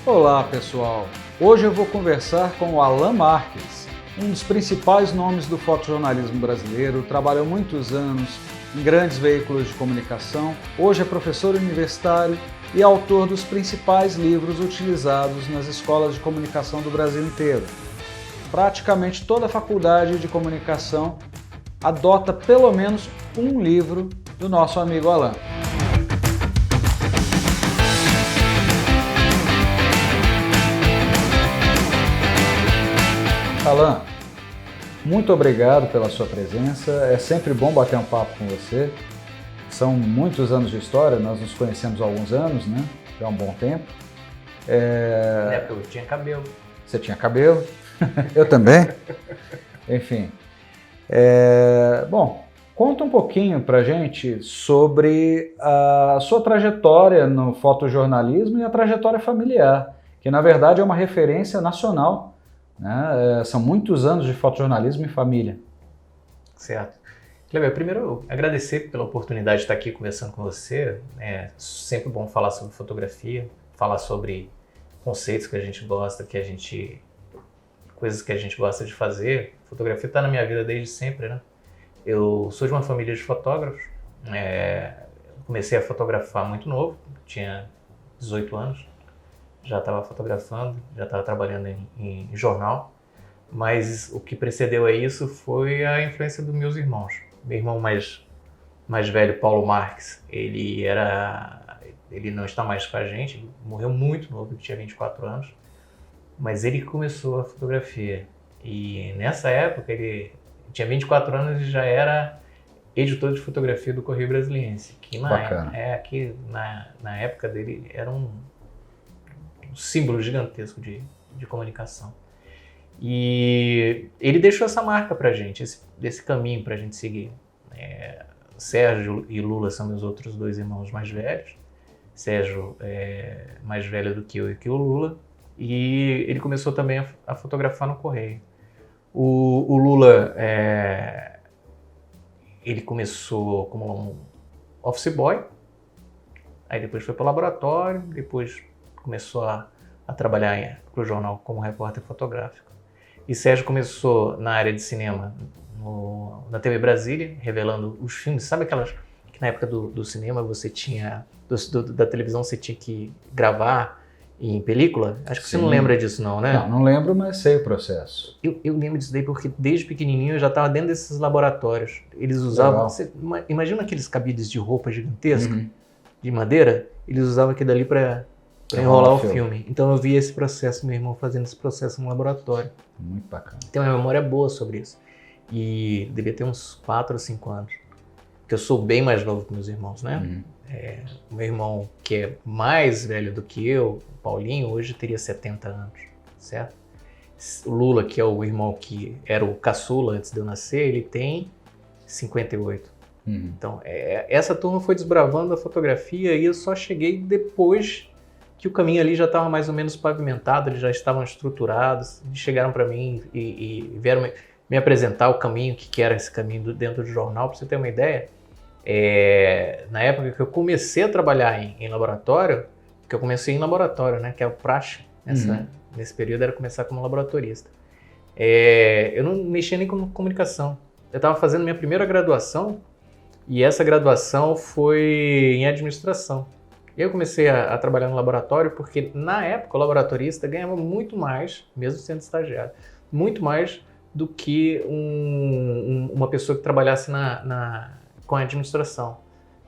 Olá pessoal, hoje eu vou conversar com o Alan Marques, um dos principais nomes do fotojornalismo brasileiro, trabalhou muitos anos em grandes veículos de comunicação, hoje é professor universitário e autor dos principais livros utilizados nas escolas de comunicação do Brasil inteiro. Praticamente toda a faculdade de comunicação adota pelo menos um livro do nosso amigo Alan. Alan, muito obrigado pela sua presença, é sempre bom bater um papo com você. São muitos anos de história, nós nos conhecemos há alguns anos, né? Já há um bom tempo. Na época eu tinha cabelo. Você tinha cabelo? Eu também. Enfim. Bom, conta um pouquinho pra gente sobre a sua trajetória no fotojornalismo e a trajetória familiar, que na verdade é uma referência nacional. São muitos anos de fotojornalismo em família. Certo. Cleber, primeiro eu agradecer pela oportunidade de estar aqui conversando com você. É sempre bom falar sobre fotografia, falar sobre conceitos que a gente gosta, coisas que a gente gosta de fazer. Fotografia está na minha vida desde sempre, né? Eu sou de uma família de fotógrafos. Comecei a fotografar muito novo, tinha 18 anos. Já estava fotografando, já estava trabalhando em jornal, mas o que precedeu a isso foi a influência dos meus irmãos. Meu irmão mais velho, Paulo Marques, ele não está mais com a gente, ele morreu muito novo, ele tinha 24 anos, mas ele começou a fotografia. E nessa época, ele tinha 24 anos e já era editor de fotografia do Correio Brasiliense, que na época dele era um símbolo gigantesco de comunicação. E ele deixou essa marca pra gente, esse caminho pra gente seguir. Sérgio e Lula são meus outros dois irmãos mais velhos. Sérgio é mais velho do que eu e que o Lula. E ele começou também a fotografar no Correio. O Lula, ele começou como um office boy, aí depois foi para o laboratório, depois começou a trabalhar para o jornal como repórter fotográfico. E Sérgio começou na área de cinema, na TV Brasília, revelando os filmes. Sabe aquelas que na época do cinema você tinha, da televisão você tinha que gravar em película? Acho que Sim. Você não lembra disso não, né? Não lembro, mas sei o processo. Eu lembro disso daí porque desde pequenininho eu já estava dentro desses laboratórios. Eles usavam, imagina aqueles cabides de roupa gigantescos, de madeira, eles usavam aquilo ali para enrolar o filme. Então eu vi esse processo, meu irmão fazendo esse processo no laboratório. Muito bacana. Tem uma memória boa sobre isso. E devia ter uns 4 ou 5 anos. Porque eu sou bem mais novo que meus irmãos, né? O meu irmão, que é mais velho do que eu, o Paulinho, hoje teria 70 anos, certo? O Lula, que é o irmão que era o caçula antes de eu nascer, ele tem 58. Então, essa turma foi desbravando a fotografia e eu só cheguei depois que o caminho ali já estava mais ou menos pavimentado, eles já estavam estruturados, eles chegaram para mim e vieram me apresentar o caminho, o que era esse caminho dentro do jornal. Para você ter uma ideia, na época que eu comecei a trabalhar em laboratório, que eu comecei em laboratório, né, que é o praxe, nesse período era começar como laboratorista. Eu não mexia nem com comunicação, eu estava fazendo minha primeira graduação e essa graduação foi em administração. Eu comecei a trabalhar no laboratório porque, na época, o laboratorista ganhava muito mais, mesmo sendo estagiário, muito mais do que uma pessoa que trabalhasse com a administração.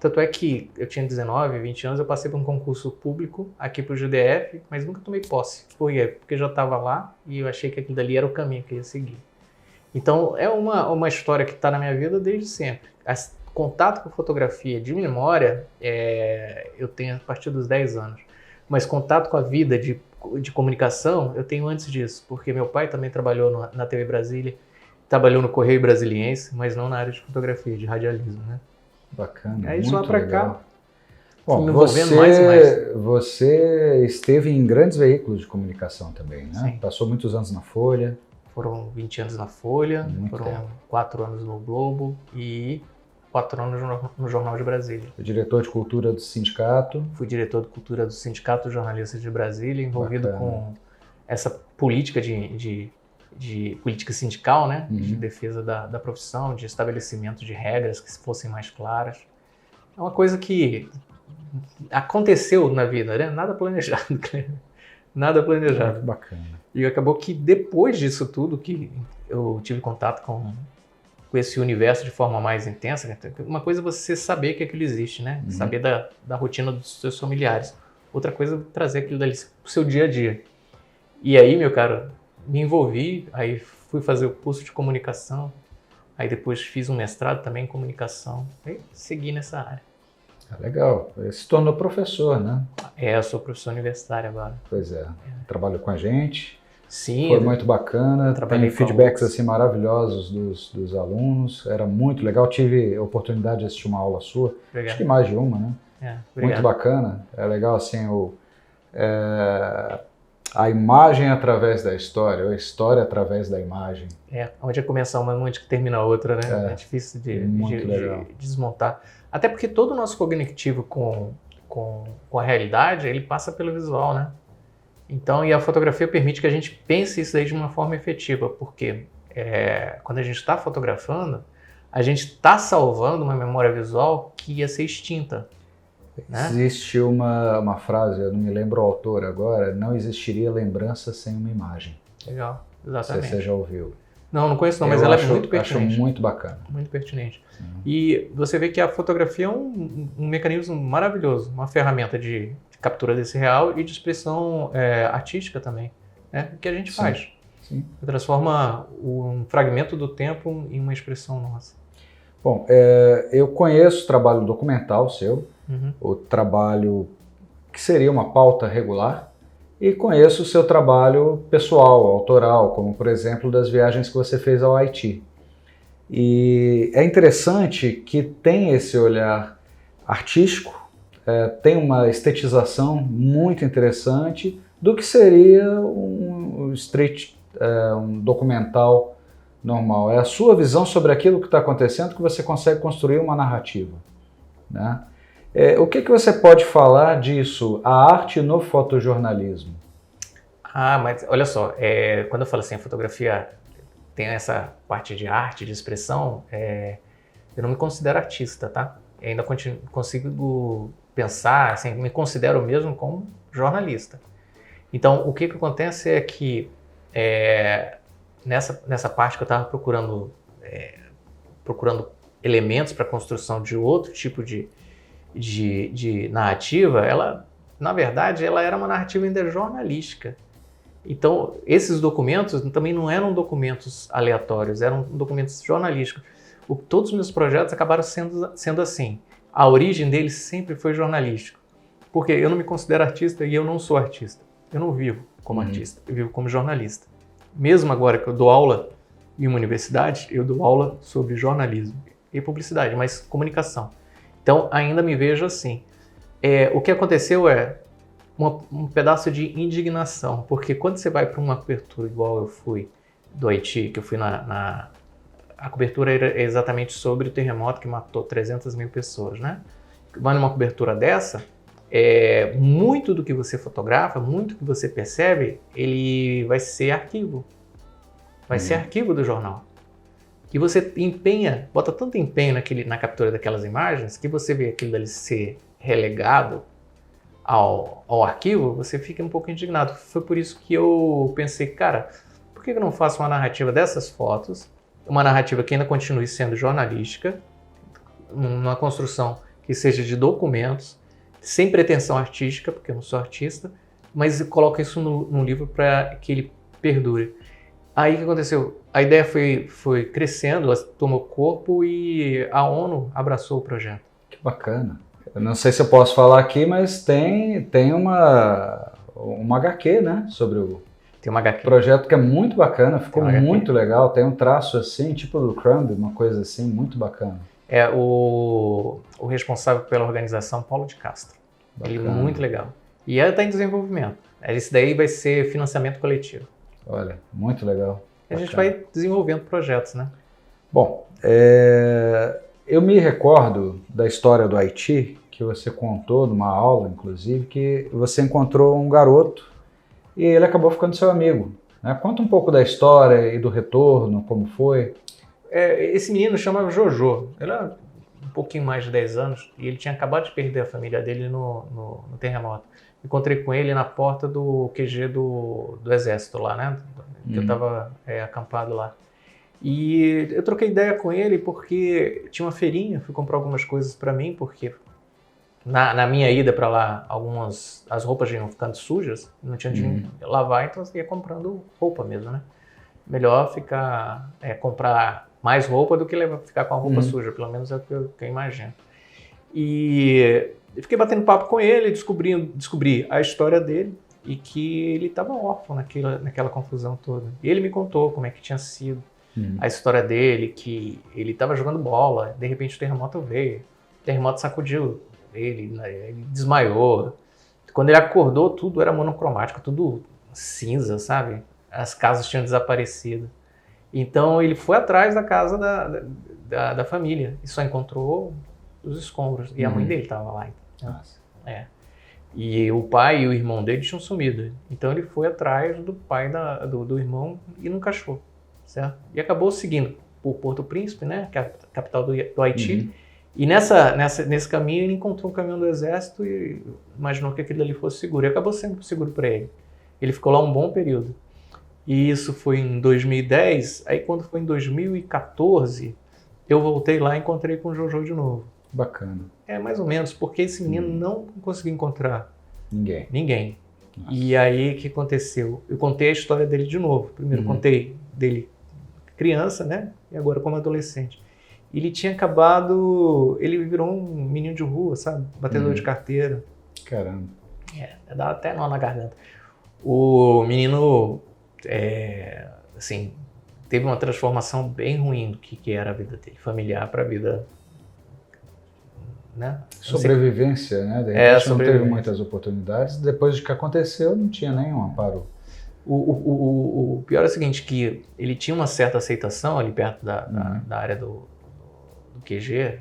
Tanto é que eu tinha 19, 20 anos, eu passei por um concurso público aqui para o GDF, mas nunca tomei posse. Por quê? Porque eu já estava lá e eu achei que aquilo dali era o caminho que eu ia seguir. Então, é uma história que está na minha vida desde sempre. Contato com fotografia de memória, eu tenho a partir dos 10 anos. Mas contato com a vida de comunicação, eu tenho antes disso. Porque meu pai também trabalhou na TV Brasília, trabalhou no Correio Brasiliense, mas não na área de fotografia, de radialismo, né? Bacana, aí, muito lá pra cá, bom, me envolvendo mais e mais. Você esteve em grandes veículos de comunicação também, né? Sim. Passou muitos anos na Folha. Foram 20 anos na Folha, foram 4 anos no Globo e patrono no Jornal de Brasília. Diretor de Cultura do sindicato. Fui diretor de Cultura do Sindicato dos Jornalistas de Brasília, envolvido Bacana. com essa política de política sindical, né? De defesa da profissão, de estabelecimento de regras que fossem mais claras. É uma coisa que aconteceu na vida, né? Nada planejado, nada planejado. Bacana. E acabou que depois disso tudo, que eu tive contato com esse universo de forma mais intensa, uma coisa é você saber que aquilo existe, né? Saber da rotina dos seus familiares. Outra coisa é trazer aquilo dali pro seu dia a dia. E aí, meu cara, me envolvi, aí fui fazer o curso de comunicação, aí depois fiz um mestrado também em comunicação, aí segui nessa área. Legal. Você se tornou professor, né? Eu sou professor universitário agora. Pois é. Trabalhou com a gente. Sim. Foi muito bacana. Trabalhei Tem feedbacks assim maravilhosos dos alunos. Era muito legal. Tive a oportunidade de assistir uma aula sua. Obrigado. Acho que mais de uma, né? Muito bacana. É legal assim a imagem através da história, ou a história através da imagem. Onde começa uma, onde termina a outra, né? É difícil de desmontar. Até porque todo o nosso cognitivo com a realidade, ele passa pelo visual, né? Então, e a fotografia permite que a gente pense isso aí de uma forma efetiva, porque quando a gente está fotografando, a gente está salvando uma memória visual que ia ser extinta. Né? Existe uma frase, eu não me lembro o autor agora, não existiria lembrança sem uma imagem. Legal, exatamente. Você já ouviu? Não conheço não, mas ela é muito pertinente. Acho muito bacana. Muito pertinente. Sim. E você vê que a fotografia é um mecanismo maravilhoso, uma ferramenta de captura desse real e de expressão artística também, né? Que a gente faz. Sim. Transforma um fragmento do tempo em uma expressão nossa. Bom, eu conheço o trabalho documental seu, o trabalho que seria uma pauta regular, e conheço o seu trabalho pessoal, autoral, como por exemplo das viagens que você fez ao Haiti. E é interessante que tem esse olhar artístico, tem uma estetização muito interessante do que seria um documental normal. É a sua visão sobre aquilo que está acontecendo que você consegue construir uma narrativa, né? O que você pode falar disso, a arte no fotojornalismo? Mas olha só, quando eu falo assim, a fotografia tem essa parte de arte, de expressão, eu não me considero artista, tá? Eu ainda consigo pensar, assim, me considero mesmo como jornalista. Então, o que acontece é que nessa parte que eu estava procurando elementos para a construção de outro tipo de narrativa, ela, na verdade, ela era uma narrativa ainda jornalística. Então, esses documentos também não eram documentos aleatórios, eram documentos jornalísticos. Todos os meus projetos acabaram sendo assim. A origem deles sempre foi jornalística. Porque eu não me considero artista e eu não sou artista. Eu não vivo como artista, eu vivo como jornalista. Mesmo agora que eu dou aula em uma universidade, eu dou aula sobre jornalismo e publicidade, mas comunicação. Então, ainda me vejo assim. O que aconteceu é um pedaço de indignação, porque quando você vai para uma cobertura igual eu fui do Haiti, que eu fui a cobertura era exatamente sobre o terremoto que matou 300 mil pessoas, né? Vai numa cobertura dessa, muito do que você fotografa, muito do que você percebe, ele vai ser arquivo. Vai ser arquivo do jornal. E você bota tanto empenho na captura daquelas imagens, que você vê aquilo dali ser relegado ao arquivo, você fica um pouco indignado. Foi por isso que eu pensei, cara, por que eu não faço uma narrativa dessas fotos, uma narrativa que ainda continue sendo jornalística, uma construção que seja de documentos, sem pretensão artística, porque eu não sou artista, mas coloca isso num livro para que ele perdure. Aí o que aconteceu? A ideia foi crescendo, ela tomou corpo e a ONU abraçou o projeto. Que bacana. Eu não sei se eu posso falar aqui, mas tem uma HQ, né, sobre o tem uma HQ. Projeto que é muito bacana, ficou muito legal, tem um traço assim, tipo do Crumb, uma coisa assim, muito bacana. O responsável pela organização, Paulo de Castro. Bacana. Ele é muito legal. E ela está em desenvolvimento. Esse daí vai ser financiamento coletivo. Olha, muito legal. A gente vai desenvolvendo projetos, né? Bom, Eu me recordo da história do Haiti, que você contou numa aula, inclusive, que você encontrou um garoto e ele acabou ficando seu amigo, né? Conta um pouco da história e do retorno, como foi. Esse menino chamava Jojo, ele era um pouquinho mais de 10 anos e ele tinha acabado de perder a família dele no terremoto. Encontrei com ele na porta do QG do Exército lá, né? Que eu estava acampado lá. E eu troquei ideia com ele porque tinha uma feirinha, fui comprar algumas coisas para mim, porque na minha ida para lá, as roupas iam ficando sujas, não tinha de lavar, então eu ia comprando roupa mesmo, né? Melhor comprar mais roupa do que ficar com a roupa suja, pelo menos é o que eu imagino. E eu fiquei batendo papo com ele, descobri a história dele e que ele estava órfão naquela confusão toda. E ele me contou como é que tinha sido a história dele, que ele estava jogando bola, de repente o terremoto veio, o terremoto sacudiu ele, né, ele desmaiou. Quando ele acordou, tudo era monocromático, tudo cinza, sabe? As casas tinham desaparecido. Então ele foi atrás da casa da família e só encontrou os escombros. E a mãe dele estava lá. Nossa. E o pai e o irmão dele tinham sumido. Então ele foi atrás do pai do irmão e nunca achou, certo? E acabou seguindo por Porto Príncipe, né, que é a capital do Haiti. E nesse caminho ele encontrou um caminhão do Exército e imaginou que aquilo ali fosse seguro. E acabou sendo seguro para ele. Ele ficou lá um bom período. E isso foi em 2010. Aí quando foi em 2014, eu voltei lá e encontrei com o Jojo de novo. Bacana. Mais ou menos, porque esse menino não conseguiu encontrar ninguém. Nossa. E aí o que aconteceu? Eu contei a história dele de novo. Primeiro contei dele criança, né? E agora como adolescente. Ele tinha acabado... Ele virou um menino de rua, sabe? Batedor de carteira. Caramba. Dá até nó na garganta. O menino, assim, teve uma transformação bem ruim do que era a vida dele. Familiar para a vida... Né? Sobrevivência, né? De repente não teve muitas oportunidades. Depois de que aconteceu, não tinha nenhum amparo. O pior é o seguinte, que ele tinha uma certa aceitação ali perto da área do QG,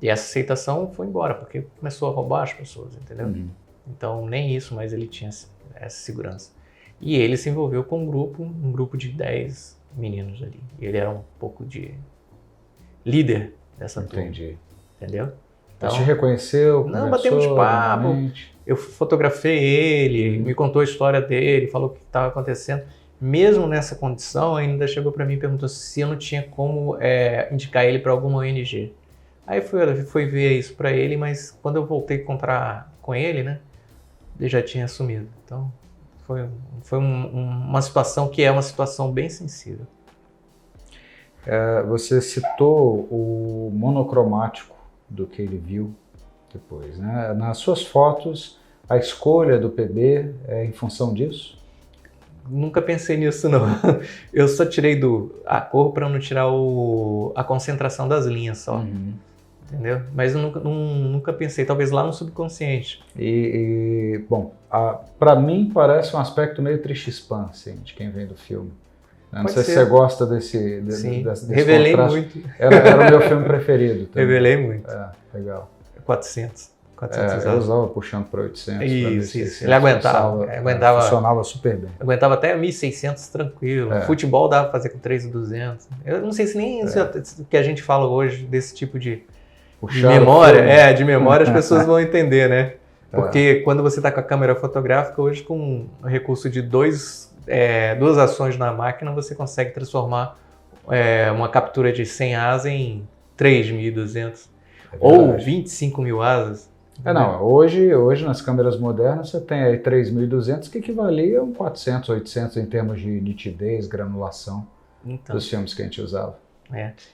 e essa aceitação foi embora, porque começou a roubar as pessoas, entendeu? Então nem isso, mas ele tinha essa segurança. E ele se envolveu com um grupo de 10 meninos ali. E ele era um pouco de líder dessa turma. Entendi. Entendeu? Então, te reconheceu? Não, batemos papo. Eu fotografei ele, me contou a história dele, falou o que estava acontecendo. Mesmo nessa condição, ainda chegou para mim e perguntou se eu não tinha como indicar ele para alguma ONG. Aí fui ver isso para ele, mas quando eu voltei a encontrar com ele, né, ele já tinha sumido. Então, foi uma situação que é uma situação bem sensível. Você citou o monocromático do que ele viu depois, né? Nas suas fotos, a escolha do PB é em função disso? Nunca pensei nisso, não. Eu só tirei a cor para não tirar a concentração das linhas só. Entendeu? Mas eu nunca pensei, talvez lá no subconsciente. Bom, para mim parece um aspecto meio Triste-Spam, assim, de quem vem do filme. Não sei se você gosta desse revelei contraste. Muito. Era o meu filme preferido também. Revelei muito. Legal. 400 eu usava puxando para 800. Isso. Ele aguentava. Funcionava super bem. Aguentava até 1.600 tranquilo. Futebol dava para fazer com 3.200. Eu não sei se nem isso que a gente fala hoje desse tipo de memória. De memória as pessoas vão entender, né? Porque quando você está com a câmera fotográfica, hoje com o recurso de duas ações na máquina, você consegue transformar uma captura de 100 asas em 3.200 ou 25.000 asas. Hoje nas câmeras modernas você tem aí 3.200 que equivalia a um 400, 800 em termos de nitidez, granulação dos filmes que a gente usava.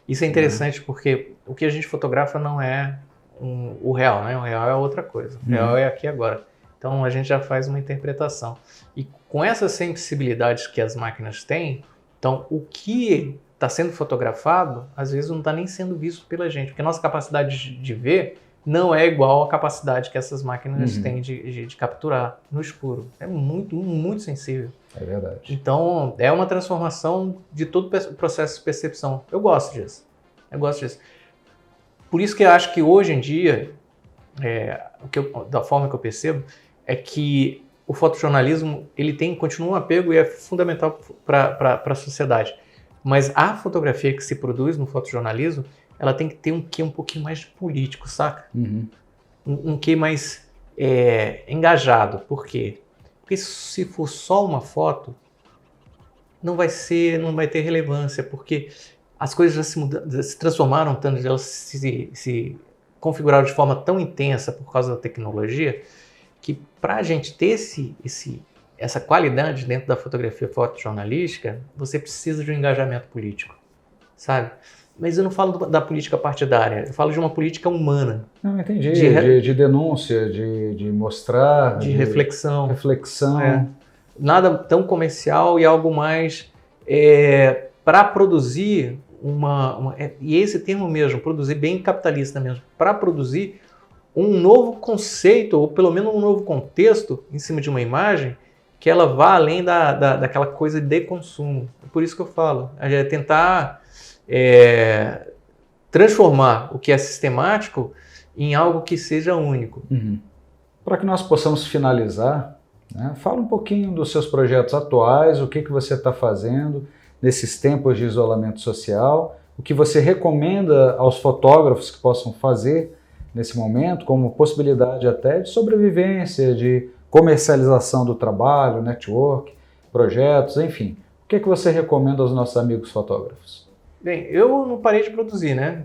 Isso é interessante porque o que a gente fotografa não é o real, né? O real é outra coisa. O real é aqui e agora. Então a gente já faz uma interpretação. E com essas sensibilidades que as máquinas têm, então o que está sendo fotografado, às vezes não está nem sendo visto pela gente, porque a nossa capacidade de ver não é igual à capacidade que essas máquinas têm de capturar no escuro. É muito, muito sensível. É verdade. Então, é uma transformação de todo o processo de percepção. Eu gosto disso. Por isso que eu acho que hoje em dia, da forma que eu percebo, é que o fotojornalismo ele continua um apego e é fundamental para a sociedade. Mas a fotografia que se produz no fotojornalismo, ela tem que ter um quê um pouquinho mais político, saca? Uhum. Um quê mais engajado. Por quê? Porque se for só uma foto, não vai ter relevância, porque as coisas já se transformaram tanto, elas se configuraram de forma tão intensa por causa da tecnologia, que para a gente ter essa qualidade dentro da fotografia fotojornalística, você precisa de um engajamento político, sabe? Mas eu não falo da política partidária, eu falo de uma política humana. Não, entendi. De denúncia, de mostrar... De reflexão. Reflexão. Nada tão comercial e algo mais para produzir e esse termo mesmo, produzir bem capitalista mesmo, para produzir um novo conceito, ou pelo menos um novo contexto em cima de uma imagem que ela vá além daquela coisa de consumo. Por isso que eu falo, é tentar transformar o que é sistemático em algo que seja único. Uhum. Para que nós possamos finalizar, né, fala um pouquinho dos seus projetos atuais, o que você está fazendo nesses tempos de isolamento social, o que você recomenda aos fotógrafos que possam fazer nesse momento, como possibilidade até de sobrevivência, de comercialização do trabalho, network, projetos, enfim. O que você recomenda aos nossos amigos fotógrafos? Bem, eu não parei de produzir, né?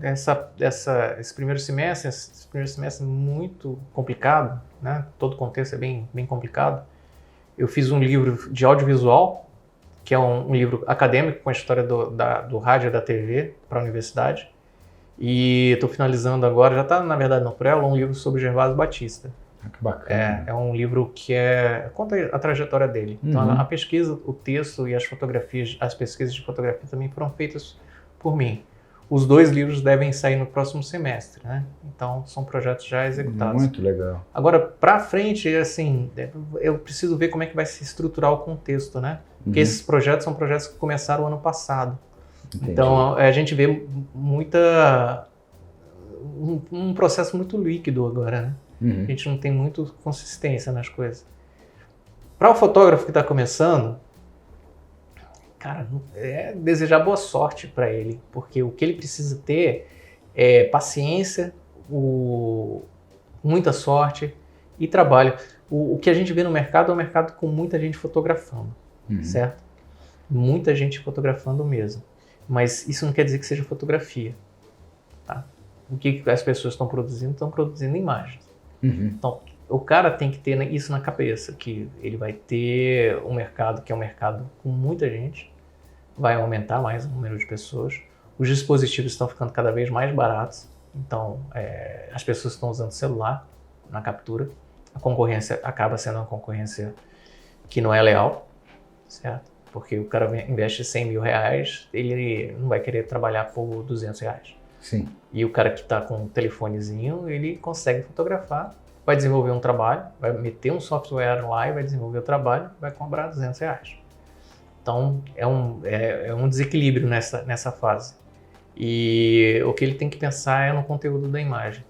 Esse primeiro semestre muito complicado, né? Todo o contexto é bem complicado. Eu fiz um livro de audiovisual, que é um livro acadêmico com a história do rádio e da TV para a universidade. E estou finalizando agora, já está na verdade no pré, um livro sobre Gervásio Batista. Que bacana. É um livro que conta a trajetória dele. Então a pesquisa, o texto e as fotografias, as pesquisas de fotografia também foram feitas por mim. Os 2 livros devem sair no próximo semestre, né? Então são projetos já executados. Muito legal. Agora, para frente, assim, eu preciso ver como é que vai se estruturar o contexto, né? Porque esses projetos são projetos que começaram ano passado. Entendi. Então a gente vê um processo muito líquido agora, né? A gente não tem muita consistência nas coisas. Para o fotógrafo que está começando, cara, desejar boa sorte para ele, porque o que ele precisa ter é paciência, muita sorte e trabalho. O que a gente vê no mercado é um mercado com muita gente fotografando, certo? Muita gente fotografando mesmo. Mas isso não quer dizer que seja fotografia, tá? O que as pessoas estão produzindo? Estão produzindo imagens. Então, o cara tem que ter isso na cabeça, que ele vai ter um mercado que é um mercado com muita gente, vai aumentar mais o número de pessoas, os dispositivos estão ficando cada vez mais baratos, então as pessoas estão usando celular na captura, a concorrência acaba sendo uma concorrência que não é leal, certo? Porque o cara investe 100 mil reais, ele não vai querer trabalhar por 200 reais. Sim. E o cara que está com um telefonezinho, ele consegue fotografar, vai desenvolver um trabalho, vai meter um software lá e vai desenvolver o trabalho, vai cobrar 200 reais. Então, é um desequilíbrio nessa fase. E o que ele tem que pensar é no conteúdo da imagem.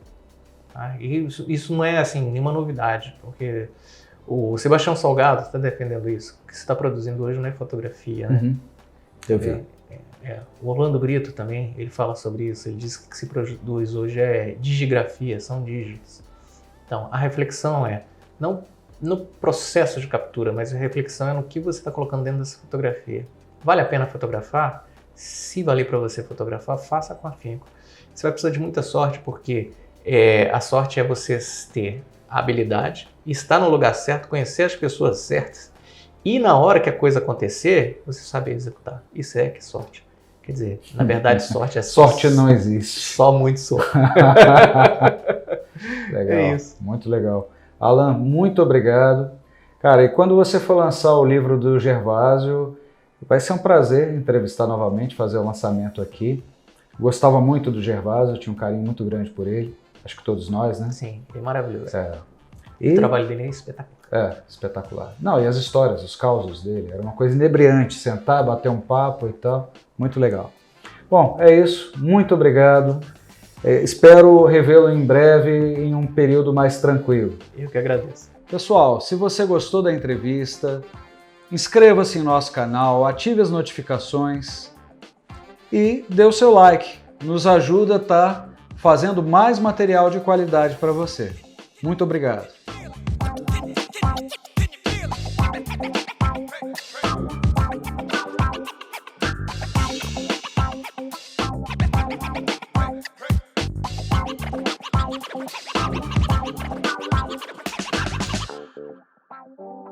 Tá? E isso não é, assim, nenhuma novidade, porque o Sebastião Salgado está defendendo isso. O que você está produzindo hoje não é fotografia, né? Eu vi. O Orlando Brito também, ele fala sobre isso. Ele diz que o que se produz hoje é digigrafia, são dígitos. Então, a reflexão não no processo de captura, mas a reflexão é no que você está colocando dentro dessa fotografia. Vale a pena fotografar? Se valer para você fotografar, faça com afinco. Você vai precisar de muita sorte, porque a sorte é você ter a habilidade, estar no lugar certo, conhecer as pessoas certas, e na hora que a coisa acontecer, você saber executar. Isso que é sorte. Quer dizer, na verdade, sorte é sorte não existe. Só muito sorte. Legal, é isso. Muito legal. Alan, muito obrigado. Cara, e quando você for lançar o livro do Gervásio, vai ser um prazer entrevistar novamente, fazer o lançamento aqui. Gostava muito do Gervásio, tinha um carinho muito grande por ele. Acho que todos nós, né? Sim, é maravilhoso. E o trabalho dele é espetacular. Espetacular. Não, e as histórias, os causos dele, era uma coisa inebriante, sentar, bater um papo e tal, muito legal. Bom, é isso, muito obrigado. Espero revê-lo em breve em um período mais tranquilo. Eu que agradeço. Pessoal, se você gostou da entrevista, inscreva-se em nosso canal, ative as notificações e dê o seu like. Nos ajuda a estar fazendo mais material de qualidade para você. Muito obrigado. Wow.